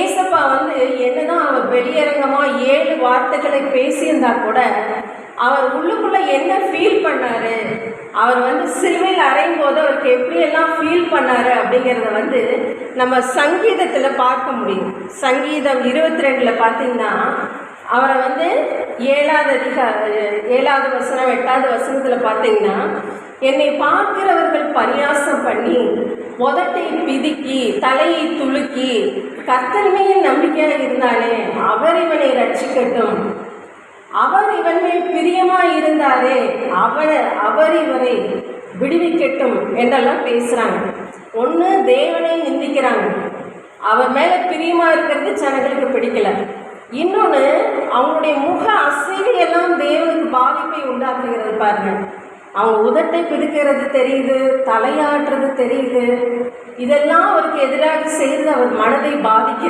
ஏசப்பா என்னதான் அவர் வெளியரங்கமாக 7 வார்த்தைகளை பேசியிருந்தா கூட அவர் உள்ளுக்குள்ளே என்ன ஃபீல் பண்ணார், அவர் சிலுவையில் அறையும் போது அவருக்கு எப்படியெல்லாம் ஃபீல் பண்ணார் அப்படிங்கிறத நம்ம சங்கீதத்தில் பார்க்க முடியும். சங்கீதம் 22 பார்த்தீங்கன்னா அவரை 7வது வசனம் 8வது வசனத்தில் பார்த்தீங்கன்னா, என்னை பார்க்கிறவர்கள் பரியாசம் பண்ணி உதட்டை பிதுக்கி தலையை துலுக்கி கர்த்தர் மேல் நம்பிக்கையாக இருந்தானே அவர் இவனை ரட்சிக்கட்டும், அவர் இவன் மேல் பிரியமாக இருந்தாரே அவர் இவரை விடுவிக்கட்டும் என்றெல்லாம் பேசுகிறாங்க. ஒன்று தேவனை நிந்திக்கிறாங்க, அவர் மேலே பிரியமாக இருக்கிறது ஜனங்களுக்கு பிடிக்கல. இன்னொன்று அவங்களுடைய முக அசைவையெல்லாம் தேவனுக்கு பாதிப்பை உண்டாக்குகிறது பாருங்க. அவங்க உதட்டை பிடிக்கிறது தெரியுது, தலையாட்டுறது தெரியுது, இதெல்லாம் அவருக்கு எதிராக செய்து அவர் மனதை பாதிக்கிறது.